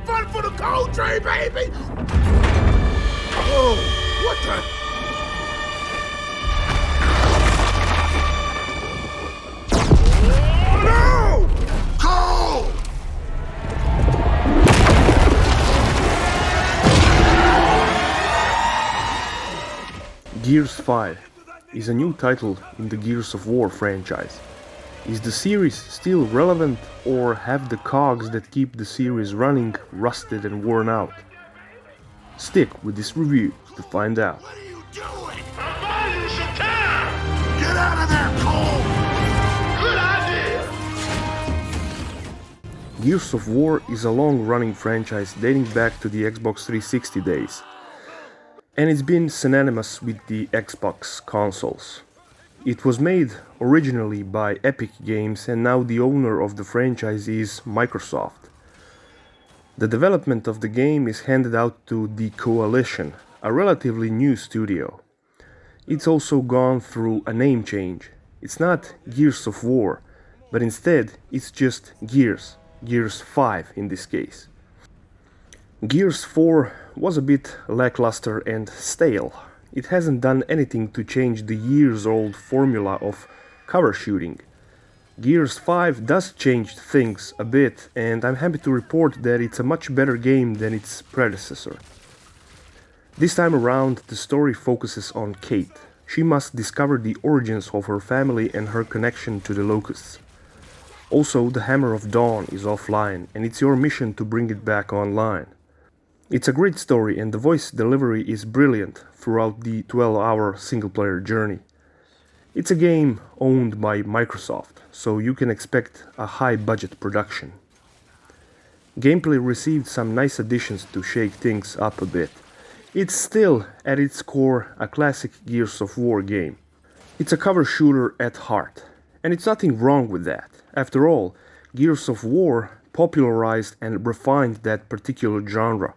fun for the cold train, baby! Oh, what the? Oh, no! Cold! Gears 5 is a new title in the Gears of War franchise. Is the series still relevant, or have the cogs that keep the series running rusted and worn out? Stick with this review to find out. What are you doing? I'm buying you some time! Get out of there, Cole! Good idea! Gears of War is a long-running franchise dating back to the Xbox 360 days, and it's been synonymous with the Xbox consoles. It was made originally by Epic Games, and now the owner of the franchise is Microsoft. The development of the game is handed out to the Coalition, a relatively new studio. It's also gone through a name change. It's not Gears of War, but instead it's just Gears 5 in this case. Gears 4 was a bit lackluster and stale. It hasn't done anything to change the years-old formula of cover shooting. Gears 5 does change things a bit, and I'm happy to report that it's a much better game than its predecessor. This time around, the story focuses on Kate. She must discover the origins of her family and her connection to the Locusts. Also, the Hammer of Dawn is offline, and it's your mission to bring it back online. It's a great story, and the voice delivery is brilliant throughout the 12-hour single-player journey. It's a game owned by Microsoft, so you can expect a high-budget production. Gameplay received some nice additions to shake things up a bit. It's still, at its core, a classic Gears of War game. It's a cover shooter at heart, and it's nothing wrong with that. After all, Gears of War popularized and refined that particular genre.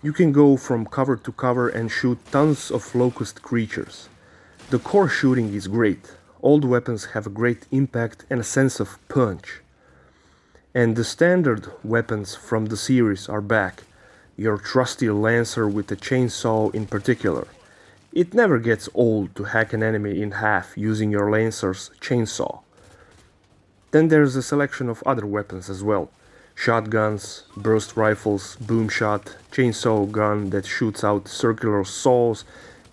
You can go from cover to cover and shoot tons of locust creatures. The core shooting is great. All the weapons have a great impact and a sense of punch. And the standard weapons from the series are back. Your trusty Lancer with a chainsaw in particular. It never gets old to hack an enemy in half using your Lancer's chainsaw. Then there's a selection of other weapons as well. Shotguns, burst rifles, boom shot, chainsaw gun that shoots out circular saws,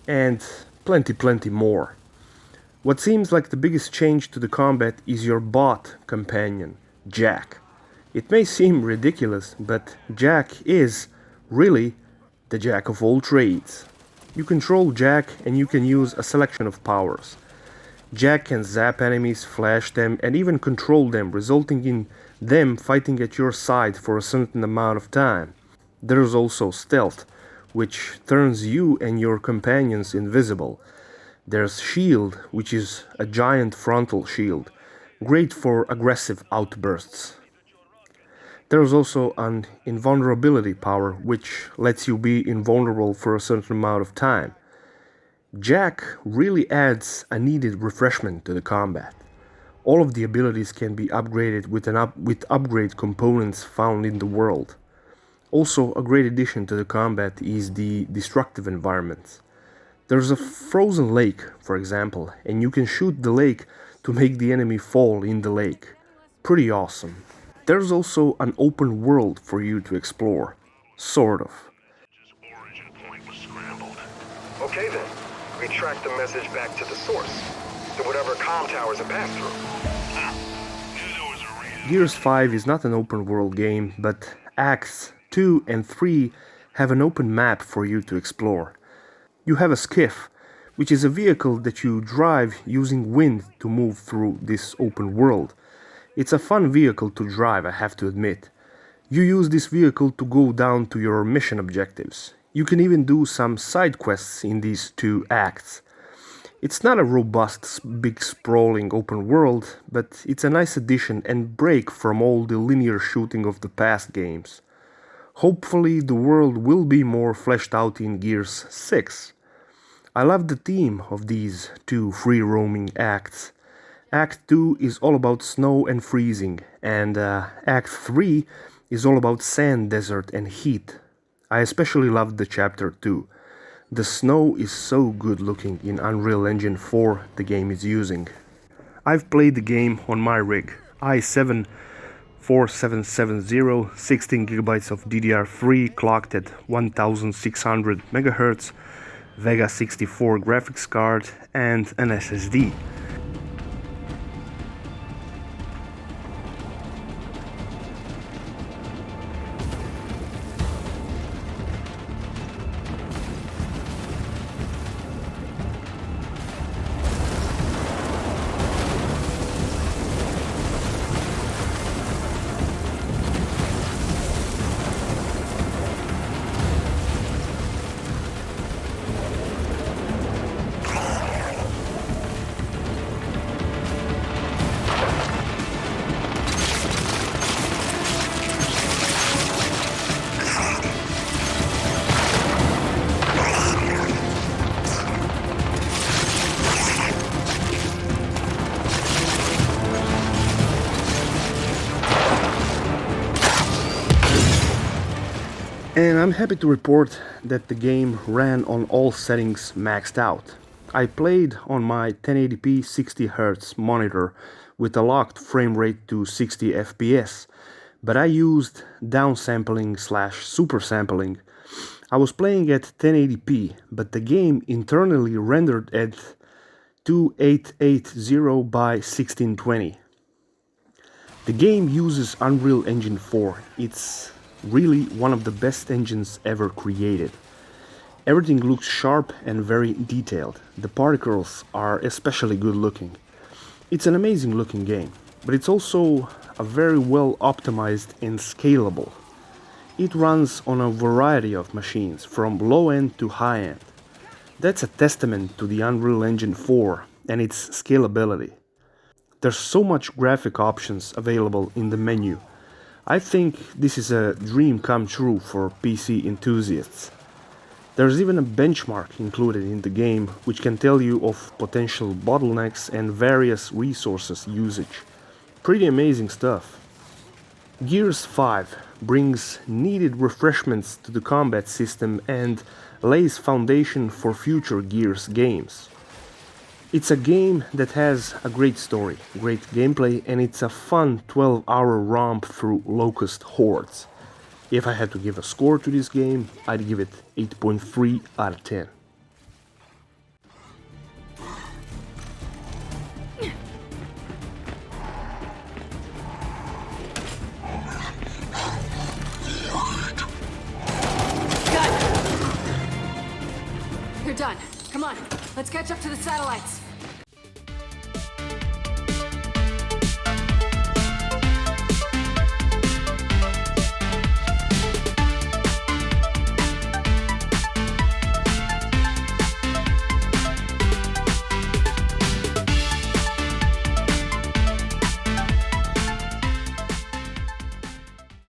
and plenty more. What seems like the biggest change to the combat is your bot companion, Jack. It may seem ridiculous, but Jack is, really, the jack of all trades. You control Jack and you can use a selection of powers. Jack can zap enemies, flash them, and even control them, resulting in them fighting at your side for a certain amount of time. There's also stealth, which turns you and your companions invisible. There's shield, which is a giant frontal shield, great for aggressive outbursts. There's also an invulnerability power, which lets you be invulnerable for a certain amount of time. Jack really adds a needed refreshment to the combat. All of the abilities can be upgraded with upgrade components found in the world. Also, a great addition to the combat is the destructive environments. There's a frozen lake, for example, and you can shoot the lake to make the enemy fall in the lake. Pretty awesome. There's also an open world for you to explore. Sort of. Origin point was scrambled. Okay then. We track the message back to the source, to whatever comm towers it passed through. Gears 5 is not an open world game, but Acts 2 and 3 have an open map for you to explore. You have a skiff, which is a vehicle that you drive using wind to move through this open world. It's a fun vehicle to drive, I have to admit. You use this vehicle to go down to your mission objectives. You can even do some side quests in these two acts. It's not a robust, big sprawling open world, but it's a nice addition and break from all the linear shooting of the past games. Hopefully the world will be more fleshed out in Gears 6. I love the theme of these two free-roaming acts. Act 2 is all about snow and freezing, and Act 3 is all about sand, desert, and heat. I especially loved the chapter 2. The snow is so good looking in Unreal Engine 4 the game is using. I've played the game on my rig, i7 4770, 16GB of DDR3 clocked at 1600 MHz, Vega 64 graphics card and an SSD. And I'm happy to report that the game ran on all settings maxed out. I played on my 1080p 60Hz monitor with a locked frame rate to 60 FPS, but I used downsampling / supersampling. I was playing at 1080p, but the game internally rendered at 2880 by 1620. The game uses Unreal Engine 4. It's really one of the best engines ever created. Everything looks sharp and very detailed. The particles are especially good looking. It's an amazing looking game, but it's also a very well optimized and scalable. It runs on a variety of machines, from low end to high end. That's a testament to the Unreal Engine 4 and its scalability. There's so much graphic options available in the menu. I think this is a dream come true for PC enthusiasts. There's even a benchmark included in the game which can tell you of potential bottlenecks and various resources usage. Pretty amazing stuff. Gears 5 brings needed refreshments to the combat system and lays foundation for future Gears games. It's a game that has a great story, great gameplay, and it's a fun 12-hour romp through Locust hordes. If I had to give a score to this game, I'd give it 8.3 out of 10. You're done. Come on, let's catch up to the satellites.